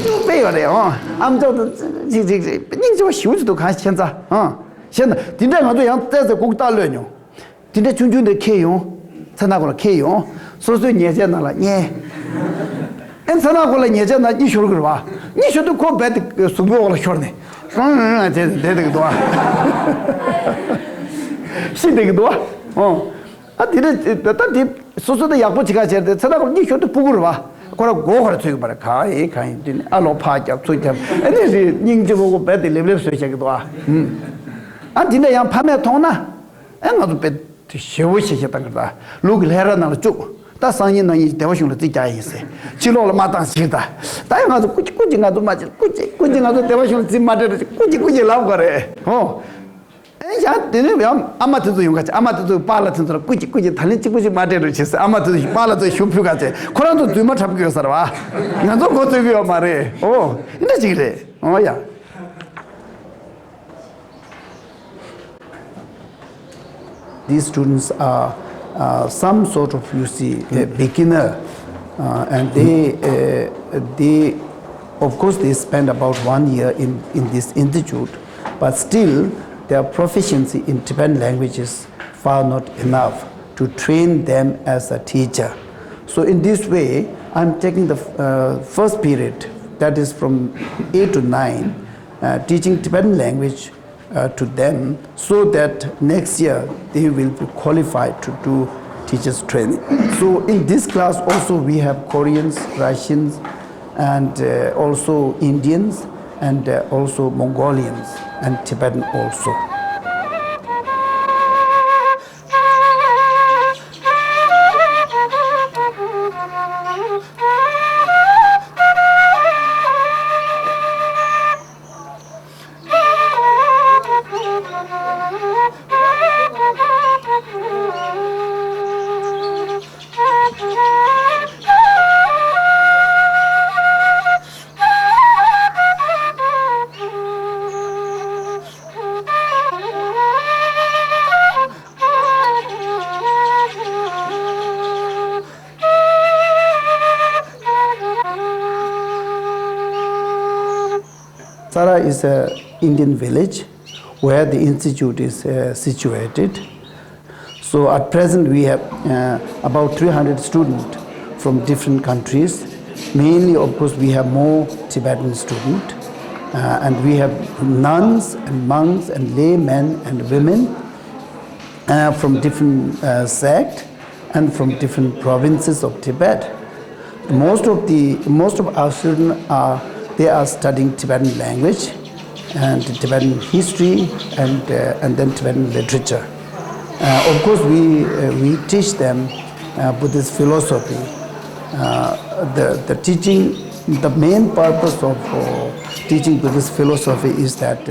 就没有了啊！俺们这你这袖子都看现在啊，现在今天俺这样在这工大了呢，今天军的开用，才拿过来开用，所以年纪那了年，俺才拿过来年纪那你学了个吧？你学的可别的苏北话了学呢，这个多，是这个多，哦，啊，但是所说的也不去看些的，才拿过你学的不够了吧？过来追过来看，阿老怕叫追他，那是人家我别的来说些个多啊，啊，今天让拍卖通呢，我就别休息些当个的，如果来了那了做，但生意呢也带我兄弟自家意思，去了马当西的，但我就估计我就买去，估计我就带我兄弟自买的，估计老过来，哦。像那边阿妈都用个，阿妈都扒了，听说估计他们估计买这个其实阿妈都扒了都修不个这，可能都最么差不多是吧？你看这个这个嘛嘞，哦，那这个，哦呀。These students are some sort of beginner, and they of course they spend about 1 year in this institute, but still. Their proficiency in Tibetan language is far not enough to train them as a teacher. So in this way, I'm taking the first period, that is from 8 to 9, teaching Tibetan language to them so that next year they will be qualified to do teachers training. So in this class also we have Koreans, Russians, and also Indians, and also Mongolians and Tibetan also. Sara is an Indian village where the institute is situated. So at present we have about 300 students from different countries. Mainly, of course, we have more Tibetan students, and we have nuns and monks and laymen and women from different sects and from different provinces of Tibet. Most of our students are studying Tibetan language and Tibetan history and then Tibetan literature. Of course, we teach them Buddhist philosophy. The teaching, the main purpose of teaching Buddhist philosophy is that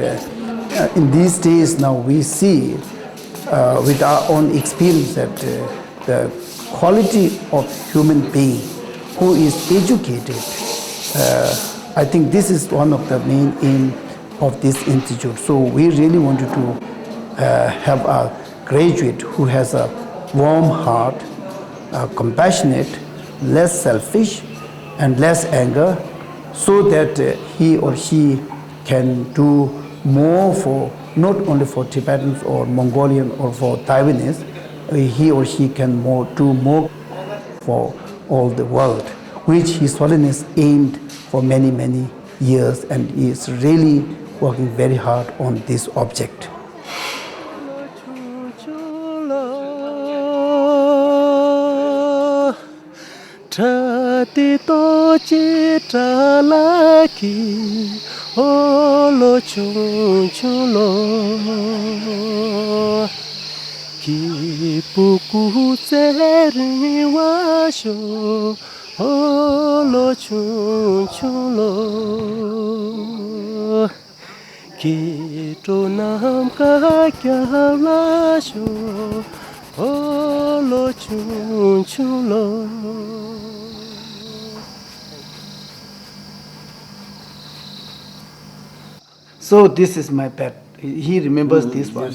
in these days now we see with our own experience that the quality of human being who is educated, I think this is one of the main aim of this institute. So we really wanted to have a graduate who has a warm heart, compassionate, less selfish, and less anger, so that he or she can do more for not only for Tibetans or Mongolian or for Taiwanese, he or she can do more for all the world, which His Holiness aimed for many, many years, and is really working very hard on this object. Olo chung chung lo ki to nam ka kya la sho olo chung chung lo. So this is my pet He remembers this one.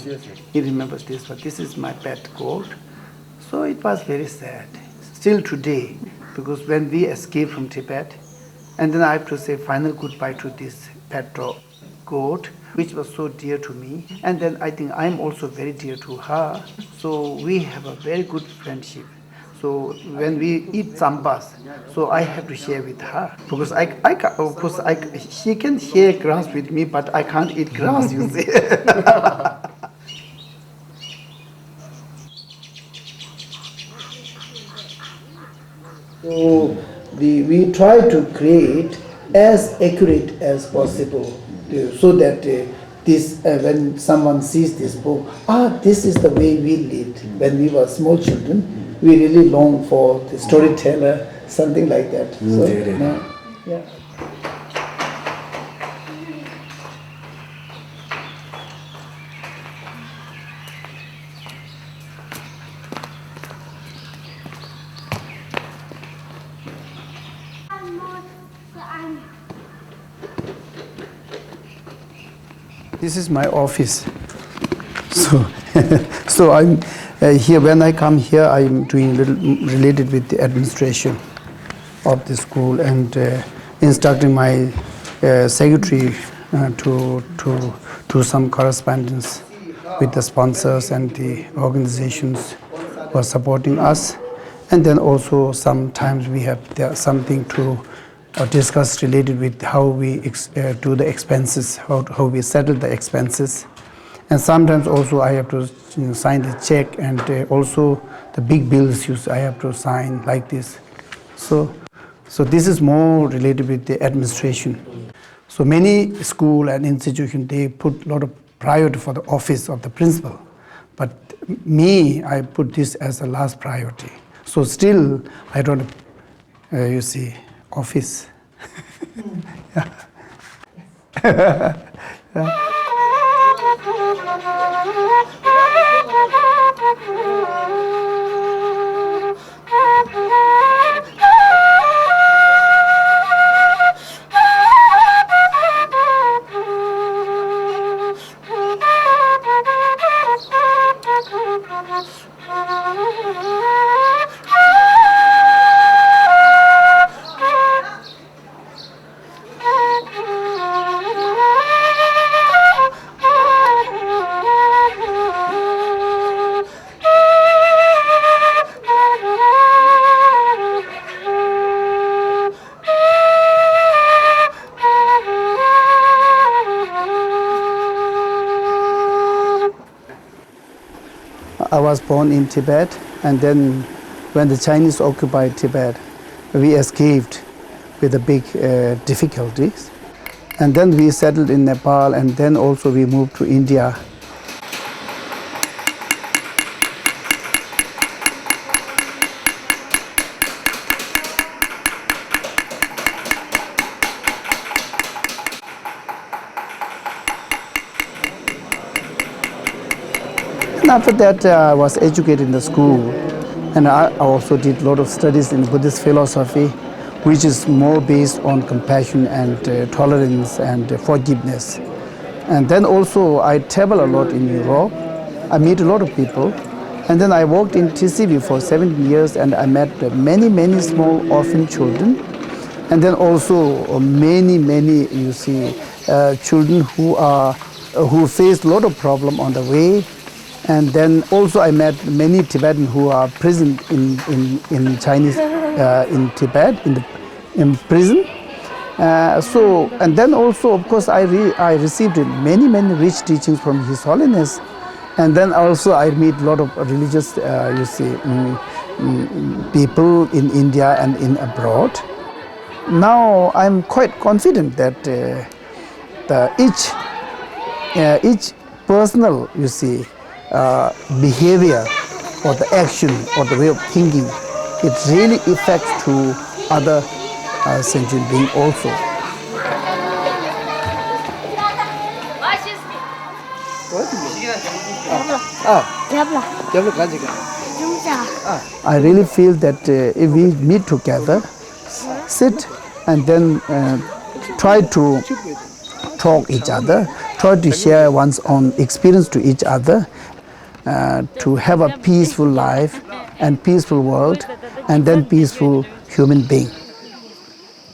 He remembers this one. This is my pet goat. So it was very sad. Still today, because when we escaped from Tibet, and then I have to say final goodbye to this pet goat, which was so dear to me. And then I think I'm also very dear to her. So we have a very good friendship. So when we eat sambas, so I have to share with her because she can share grass with me, but I can't eat grass. You see. So we try to create as accurate as possible, so that this when someone sees this book, this is the way we lived when we were small children. We really long for the storyteller, something like that. So, yeah. This is my office. So I'm here. When I come here, I'm doing little related with the administration of the school and instructing my secretary to do some correspondence with the sponsors and the organizations who are supporting us. And then also sometimes we have something to discuss related with how we do the expenses, how we settle the expenses. And sometimes also I have to sign the check, and also the big bills I have to sign like this. So this is more related with the administration. So many school and institution, they put a lot of priority for the office of the principal. But me, I put this as a last priority. So still, I don't, you see, office. I was born in Tibet, and then when the Chinese occupied Tibet, we escaped with the big difficulties. And then we settled in Nepal, and then also we moved to India. And after that, I was educated in the school, and I also did a lot of studies in Buddhist philosophy, which is more based on compassion and tolerance and forgiveness. And then also I travel a lot in Europe. I meet a lot of people. And then I worked in TCB for 7 years, and I met many small orphan children. And then also many, you see, children who face a lot of problem on the way. And then also I met many Tibetans who are prisoned in Chinese, in Tibet, in prison. And then also, of course, I received many rich teachings from His Holiness. And then also I meet a lot of religious, you see, people in India and in abroad. Now I'm quite confident that each personal, you see, behavior or the action or the way of thinking, it really affects to other sentient beings also. I really feel that if we meet together, sit and then try to talk each other, try to share one's own experience to each other, to have a peaceful life and peaceful world, and then peaceful human being.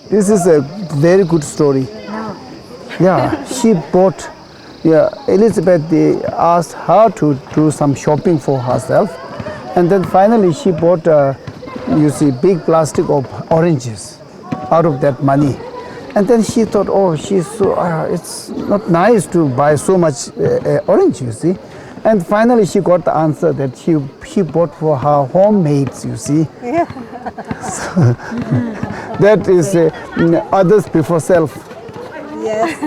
This is a very good story. Yeah, she bought, Elizabeth, they asked her to do some shopping for herself, and then finally she bought, big plastic of oranges out of that money. And then she thought, oh, it's not nice to buy so much orange, you see. And finally she got the answer that she bought for her homemates, you see. Yeah. So, that is others before self. Yes.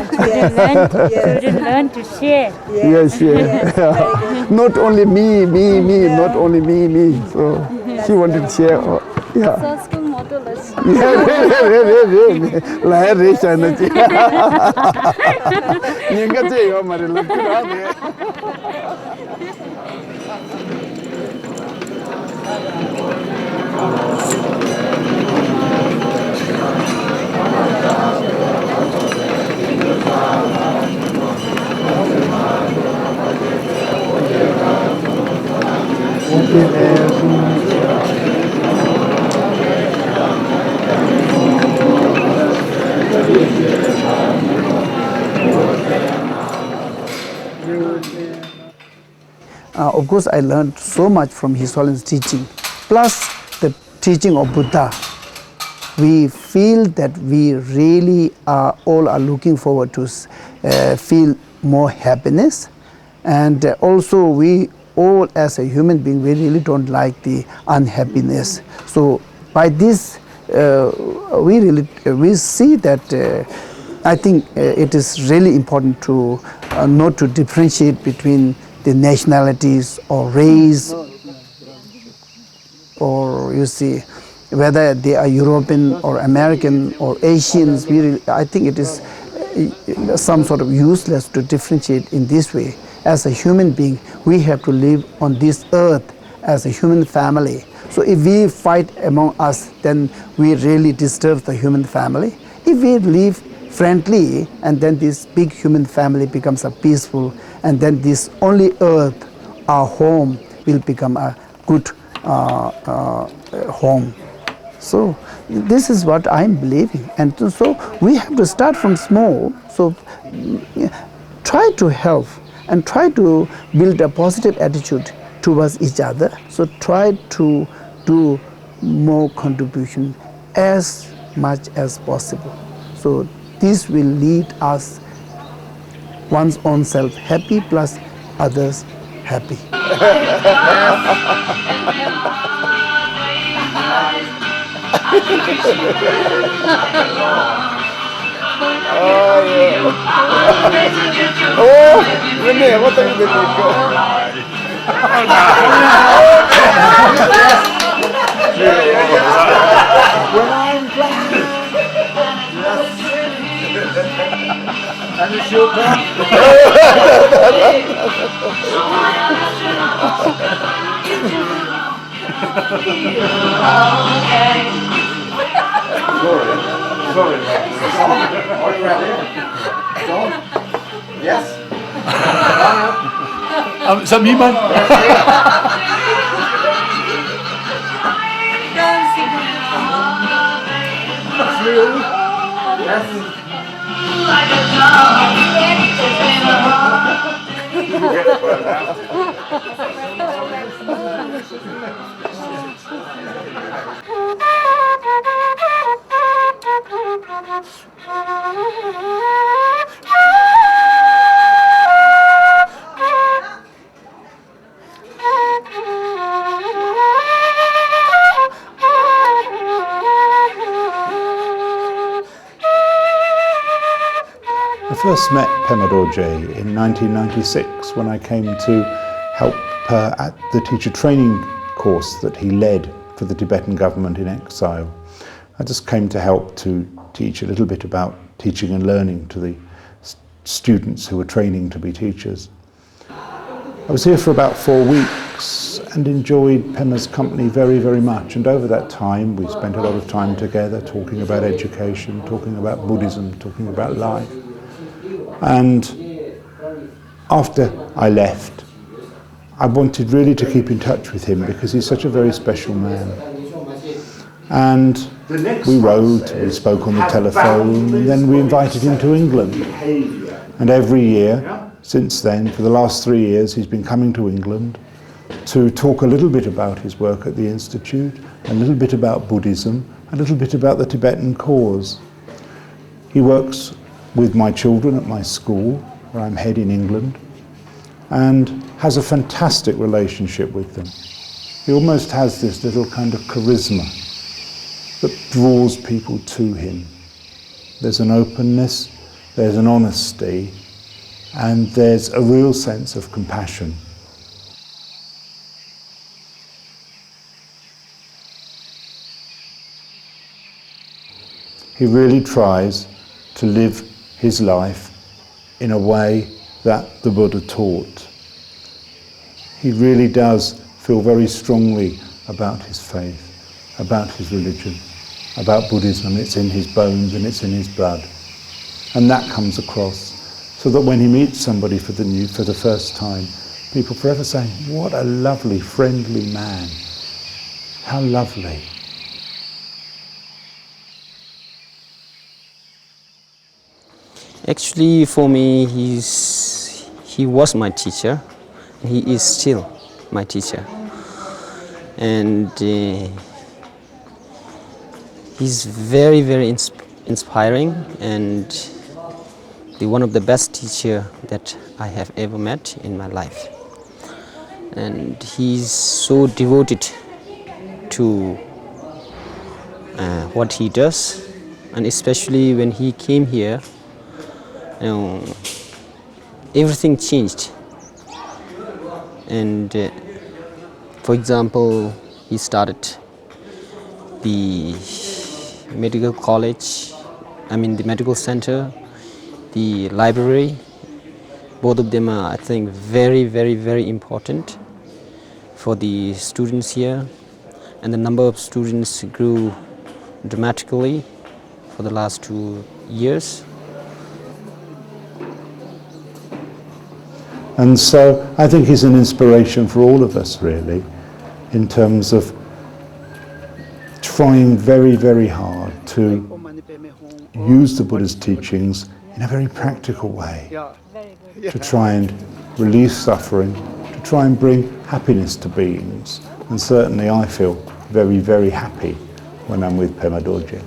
Children learn to share. Yes. Yeah. Not only me, not only me. So she wanted to share. Yeah. Of course, I learned so much from Hisolin's teaching, plus the teaching of Buddha. We feel that we really all are looking forward to feel more happiness, and also we all as a human being, we really don't like the unhappiness. So by this, we see that I think it is really important to not to differentiate between the nationalities or race, or you see, whether they are European or American or Asians. I think it is some sort of useless to differentiate in this way. As a human being, we have to live on this earth as a human family. So if we fight among us, then we really disturb the human family. If we live friendly, and then this big human family becomes a peaceful, and then this only earth, our home, will become a good home. So this is what I'm believing, and so we have to start from small. So try to help and try to build a positive attitude towards each other. So try to do more contribution as much as possible. So this will lead us one's own self happy plus others happy. Sorry. Are you ready? John? Yes? Is that me, man? I first met Pema Dorjee in 1996 when I came to help at the teacher training course that he led for the Tibetan government in exile. I just came to help to teach a little bit about teaching and learning to the students who were training to be teachers. I was here for about 4 weeks and enjoyed Pema's company very, very much. And over that time, we spent a lot of time together talking about education, talking about Buddhism, talking about life. And after I left, I wanted really to keep in touch with him because he's such a very special man. And we wrote, we spoke on the telephone, and then we invited him to England. And every year, since then, for the last 3 years, he's been coming to England to talk a little bit about his work at the Institute, a little bit about Buddhism, a little bit about the Tibetan cause. He works with my children at my school, where I'm head in England, and has a fantastic relationship with them. He almost has this little kind of charisma that draws people to him. There's an openness, there's an honesty, and there's a real sense of compassion. He really tries to live his life in a way that the Buddha taught. He really does feel very strongly about his faith, about his religion, about Buddhism. It's in his bones and it's in his blood. And that comes across, so that when he meets somebody for the first time, people forever say, "What a lovely, friendly man. How lovely." Actually, for me, he was my teacher. He is still my teacher, and he's very, very inspiring, and one of the best teacher that I have ever met in my life. And he's so devoted to what he does, and especially when he came here, everything changed. And for example, he started the medical college, the medical center, the library. Both of them are, I think, very, very, very important for the students here. And the number of students grew dramatically for the last 2 years. And so I think he's an inspiration for all of us, really, in terms of trying very, very hard to use the Buddha's teachings in a very practical way, to try and release suffering, to try and bring happiness to beings. And certainly I feel very, very happy when I'm with Pema Dorjee.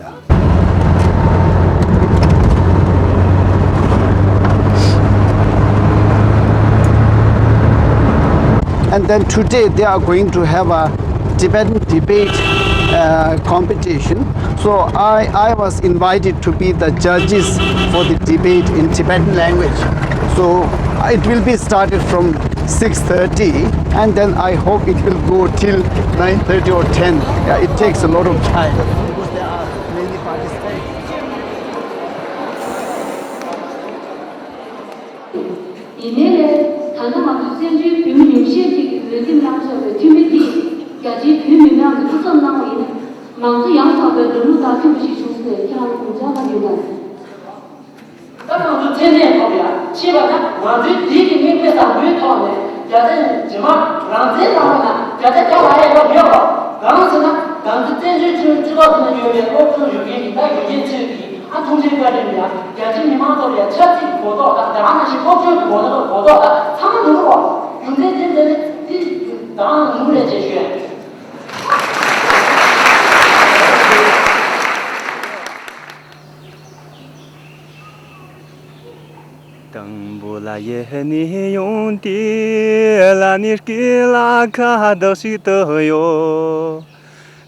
And then today they are going to have a Tibetan debate competition. So I was invited to be the judges for the debate in Tibetan language. So it will be started from 6:30, and then I hope it will go till 9:30 or 10. Yeah, it takes a lot of time because there are many participants.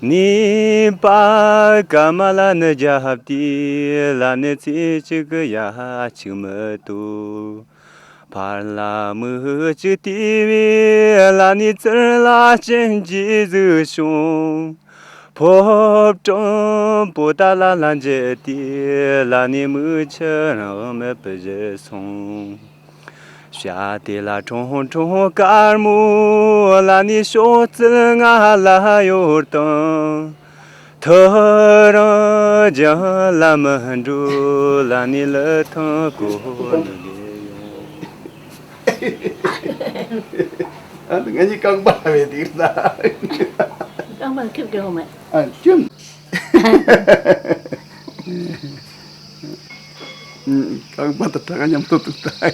Ni pa kamala na jahapti la ne chi chigya chumatu parla mu chiti la ni la chen ji zu shung pop chong po da la lan je ti la ni mu chen me pe je song Xia de la chong chong kar mu la ni sho zi nga la yor tong Tho ra jang la man ru la ni le thong ko Ngaji kang ba về đi là. Con bằng kêu kêu mẹ. Chum. Kang ba ta nyam tu tu tai.